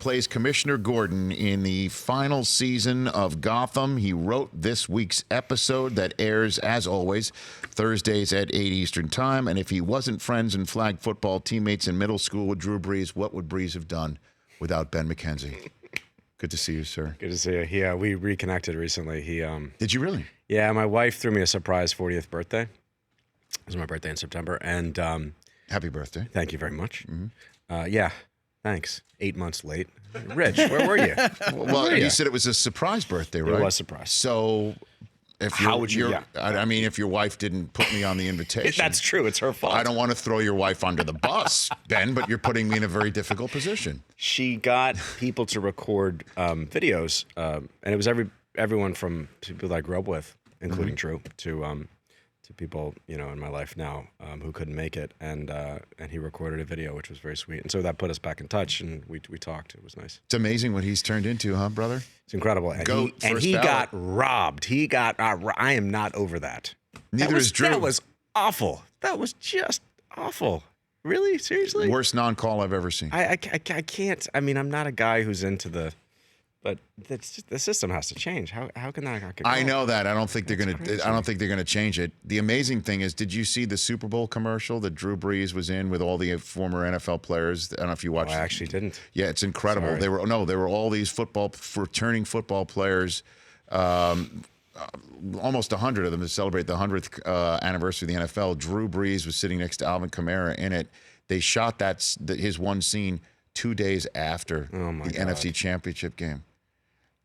plays Commissioner Gordon in the final season of Gotham. He wrote this week's episode that airs, as always, Thursdays at 8 Eastern Time. And if he wasn't friends and flag football teammates in middle school with Drew Brees, what would Brees have done without Ben McKenzie? Good to see you, sir. Good to see you. Yeah, we reconnected recently. Did you really? Yeah, my wife threw me a surprise 40th birthday. It was my birthday in September, and happy birthday. Thank you very much. Yeah, thanks. 8 months late. Rich, where were you? Well, you said it was a surprise birthday, right? It was a surprise. So, if How would you? Yeah. I mean, if your wife didn't put me on the invitation, That's true. It's her fault. I don't want to throw your wife under the bus, Ben, but you're putting me in a very difficult position. She got people to record videos, and it was everyone from people that I grew up with, including Drew, to people in my life now who couldn't make it, and he recorded a video, which was very sweet, and so that put us back in touch, and we talked. It was nice. It's amazing what he's turned into, huh, brother? It's incredible, and he got robbed. I am not over that. Neither is Drew. That was awful. That was just awful. Really? Seriously? Worst non-call I've ever seen. I can't. I mean, I'm not a guy who's into the. But the system has to change. How can that not get going? I know that. I don't think they're going to. I don't think they're going to change it. The amazing thing is, did you see the Super Bowl commercial that Drew Brees was in with all the former NFL players? I don't know if you watched. I actually didn't. Yeah, it's incredible. Sorry. They were all these returning football players. Almost 100 of them to celebrate the 100th anniversary of the NFL. Drew Brees was sitting next to Alvin Kamara in it. They shot his one scene 2 days after the NFC Championship game.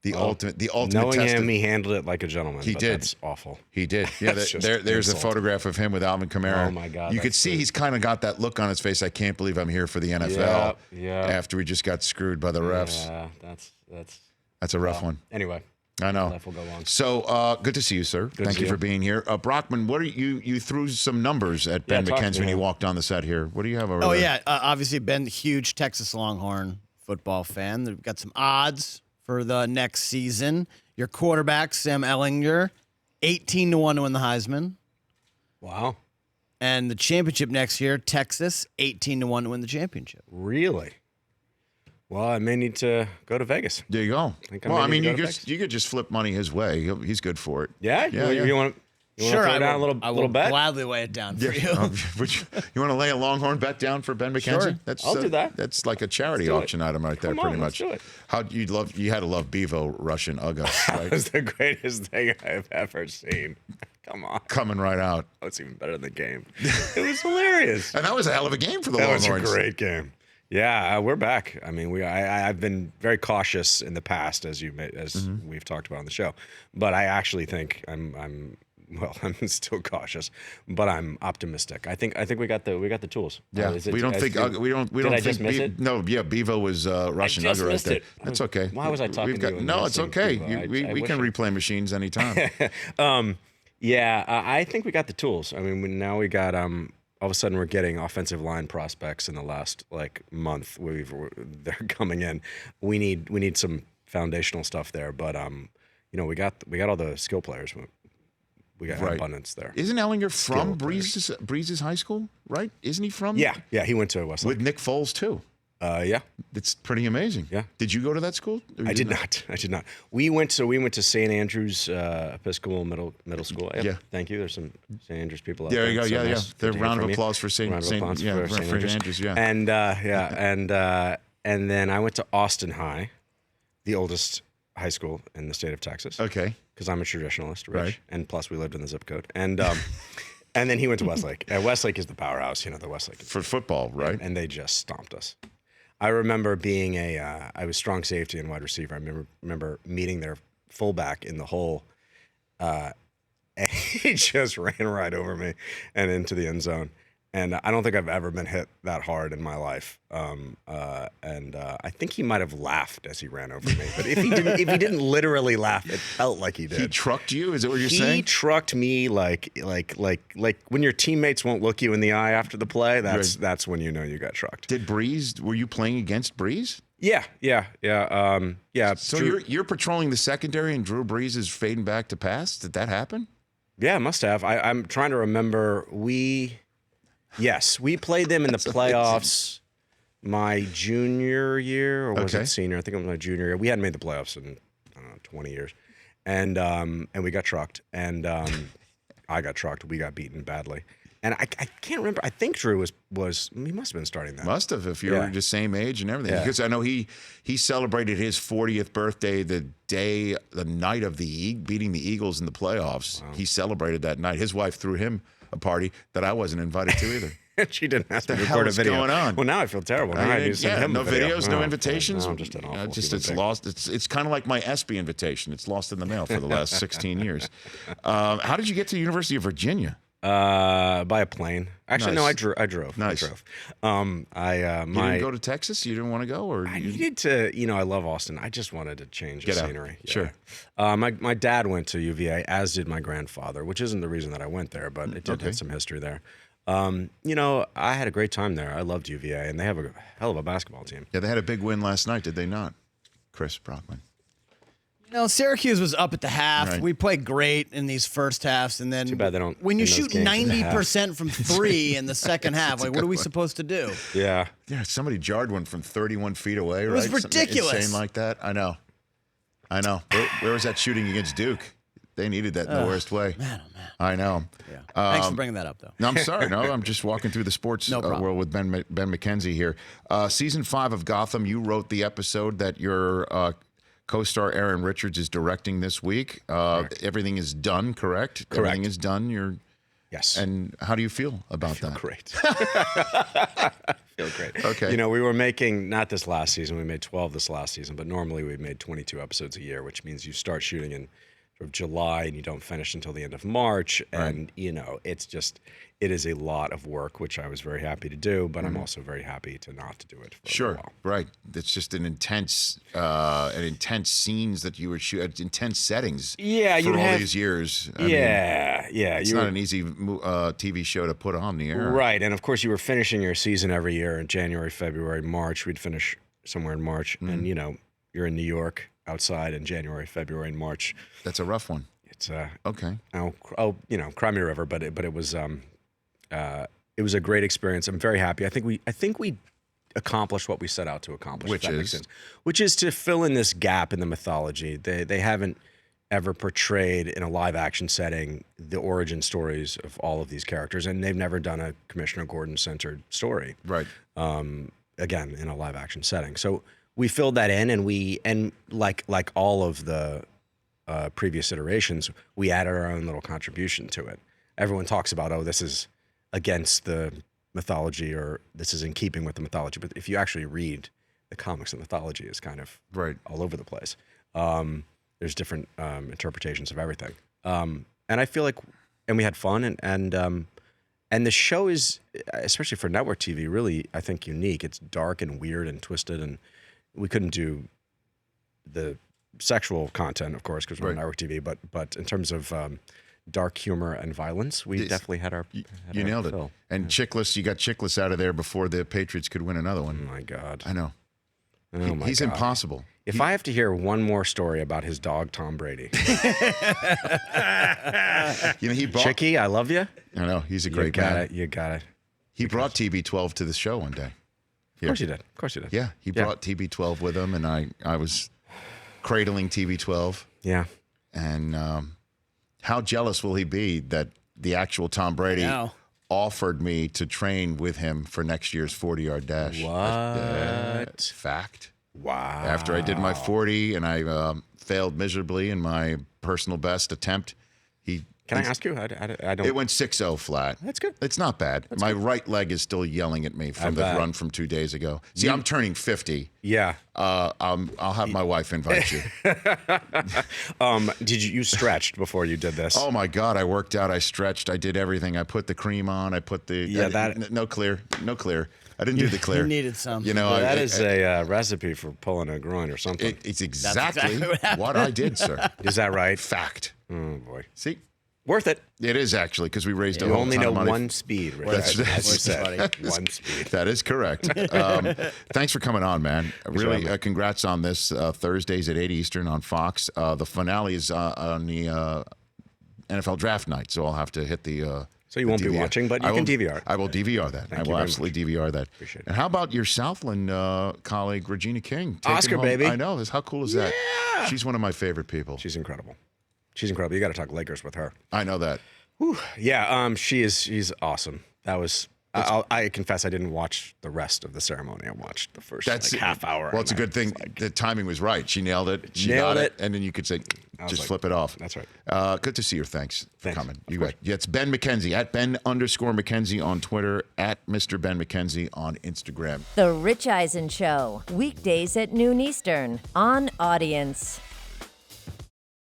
The ultimate Knowing test him, he handled it like a gentleman. He did. That's awful. He did. Yeah, there's a photograph of him with Alvin Kamara. Oh my God! You could see he's kind of got that look on his face. I can't believe I'm here for the NFL. Yeah. After we just got screwed by the refs. Yeah, that's a rough one. Anyway, I know. life will go on. So good to see you, sir. Thank you for being here. Brockman, what are you threw some numbers at Ben McKenzie when you walked on the set here. What do you have over there? Oh yeah, obviously Ben, huge Texas Longhorn football fan. They've got some odds for the next season. Your quarterback, Sam Ehlinger, 18-1 to win the Heisman. Wow. And the championship next year, Texas, 18-1 to win the championship. Really? Well, I may need to go to Vegas. There you go. I mean, you could just flip money his way. He's good for it. Yeah? You want to Sure, throw down a little bet? Gladly lay it down for you. You want to lay a Longhorn bet down for Ben McKenzie? Sure. I'll do that. That's like a charity auction item right there, pretty much. Let's do it. You had to love Bevo Russian Uga, right? That was the greatest thing I've ever seen. Come on. Coming right out. Oh, it's even better than the game. It was hilarious. And that was a hell of a game for the That Longhorns. was a great game. Yeah, we're back. I mean, I've been very cautious in the past, as we've talked about on the show, but I actually think I'm still cautious, but I'm optimistic. I think we got the tools. Yeah, we don't think. Did I just miss it? No, yeah, Bevo was Russian I just Uga right missed there. it. That's okay. Why was I talking to you? No, it's okay. We can replay machines anytime. Yeah, I think we got the tools. I mean, now we got all of a sudden we're getting offensive line prospects in the last month. They're coming in. We need some foundational stuff there, but we got all the skill players. We got an abundance there. Isn't Ehlinger from Brees' high school? Right? Isn't he from? Yeah. He went to Westlake with Nick Foles too. Yeah. It's pretty amazing. Yeah. Did you go to that school? I did not. We went to St. Andrews Episcopal Middle School. Yeah. Thank you. There's some St. Andrews people out there. there. You go. So Yeah. nice They're round of applause for St. Andrews. Yeah. And then I went to Austin High, the oldest high school in the state of Texas. Okay. Because I'm a traditionalist, Rich, right? And plus we lived in the zip code. And and then he went to Westlake. Westlake is the powerhouse, the Westlake for football, right? And they just stomped us. I remember being I was strong safety and wide receiver. I remember meeting their fullback in the hole, and he just ran right over me and into the end zone. And I don't think I've ever been hit that hard in my life. And I think he might have laughed as he ran over me. But if he didn't literally laugh, it felt like he did. He trucked you? Is that what you're saying? He trucked me like when your teammates won't look you in the eye after the play. That's when you know you got trucked. Were you playing against Brees? Yeah. So you're patrolling the secondary and Drew Brees is fading back to pass? Did that happen? Yeah, it must have. I'm trying to remember. Yes, we played them in the playoffs my junior year, or was Okay. it senior? I think it was my junior year. We hadn't made the playoffs in, I don't know, 20 years. And we got trucked. And I got trucked. We got beaten badly. And I can't remember. I think Drew he must have been starting that. Must have, if you were the same age and everything. Yeah. Because I know he celebrated his 40th birthday the night of beating the Eagles in the playoffs. Wow. He celebrated that night. His wife threw him a party that I wasn't invited to either. She didn't ask me to hell record a is video. going on? Well, now I feel terrible. Now I need to send him no a video. videos, no invitations. No, I'm just an awful it's thing. lost. It's kind of like my ESPY invitation. It's lost in the mail for the last 16 years. How did you get to the University of Virginia? By a plane. Actually, Nice. no, I drove. Nice. I drove. You didn't go to Texas? You didn't want to go, or I needed to. I love Austin. I just wanted to change the Get out. scenery. Yeah. Sure. My dad went to UVA, as did my grandfather, which isn't the reason that I went there, but it did have some history there. I had a great time there. I loved UVA, and they have a hell of a basketball team. Yeah, they had a big win last night, did they not? Chris Brockman. Syracuse was up at the half. Right. We played great in these first halves, and then Too bad they don't when you win those shoot games at the half. 90% from three in the second half, like what are we supposed to do? Yeah. Yeah, somebody jarred one from 31 feet away, right? was Something ridiculous. insane like that. I know. Where was that shooting against Duke? They needed that in the worst way. Man, oh man. I know. Yeah. Thanks for bringing that up, though. No, I'm sorry. No, I'm just walking through the sports world with Ben McKenzie here. Season 5 of Gotham, you wrote the episode that your co-star Aaron Richards is directing this week. Everything is done, correct? Everything is done. Yes. And how do you feel about that? Great. I feel great. Okay. We were making, not this last season, we made 12 this last season, but normally we made 22 episodes a year, which means you start shooting in sort of July and you don't finish until the end of March. And, it is a lot of work, which I was very happy to do, but I'm also very happy to not to do it for a while. Right. It's just an intense scenes that you were shooting, intense settings. Yeah, for all these years. I mean, it's not an easy TV show to put on the air. Right, and of course you were finishing your season every year in January, February, March. We'd finish somewhere in March, and you're in New York outside in January, February, and March. That's a rough one. It's okay. Cry me a river, but it was a great experience. I'm very happy. I think we accomplished what we set out to accomplish. Which if that is? makes sense. Which is to fill in this gap in the mythology. They haven't ever portrayed in a live action setting the origin stories of all of these characters, and they've never done a Commissioner Gordon centered story. Right. Again, in a live action setting. So we filled that in, and like all of the previous iterations, we added our own little contribution to it. Everyone talks about, this is against the mythology, or this is in keeping with the mythology. But if you actually read the comics, the mythology is kind of all over the place. There's different interpretations of everything. And I feel like, and we had fun, and the show is, especially for network TV, really, I think, unique. It's dark and weird and twisted, and we couldn't do the sexual content, of course, because we're on network TV. But in terms of dark humor and violence, we definitely had our You nailed it. fill. And Chiklis, you got Chiklis out of there before the Patriots could win another one. Oh my God. I know. Oh my He's God. impossible. If I have to hear one more story about his dog, Tom Brady. He brought. Chicky, I love you. I know. He's a great man. You got it. He brought TB12 to the show one day. Of course you did. Of course you did. Yeah, he brought TB12 with him, and I was cradling TB12. Yeah. And how jealous will he be that the actual Tom Brady offered me to train with him for next year's 40-yard dash? What? Fact. Wow. After I did my 40 and I failed miserably in my personal best attempt, Can I ask you? I don't. It went 6-0 flat. That's good. It's not bad. My right leg is still yelling at me from the run from 2 days ago. See, I'm turning 50. Yeah. I'll have my wife invite you. Did you stretched before you did this? Oh my God! I worked out. I stretched. I did everything. I put the cream on. I put the no clear. I didn't do the clear. You needed some. That is a recipe for pulling a groin or something. It's exactly exactly what I did, sir. Is that right? Fact. Oh boy. See, Worth it. it is actually because we raised a You whole only ton know of money. one speed. Right? That's As you said. One speed. That is correct. Thanks for coming on, man. Really, congrats on this. Thursdays at 8 Eastern on Fox. The finale is on the NFL draft night, so I'll have to hit the So you won't be watching, but you can DVR it. I will DVR that. I will absolutely DVR that. Appreciate it. And how about your Southland colleague, Regina King? Oscar, home? baby. I know. How cool is that? Yeah. She's one of my favorite people. She's incredible. She's incredible. You got to talk Lakers with her. I know that. Whew. Yeah, she's awesome. That was. I confess I didn't watch the rest of the ceremony. I watched the first half hour. Well, it's a good thing. The timing was right. She nailed it. She Nailed got it. And then you could say, just flip it off. That's right. Good to see you. Thanks for coming. You bet. Yeah, it's Ben McKenzie at Ben_McKenzie on Twitter, at Mr. Ben McKenzie on Instagram. The Rich Eisen Show, weekdays at noon Eastern on Audience.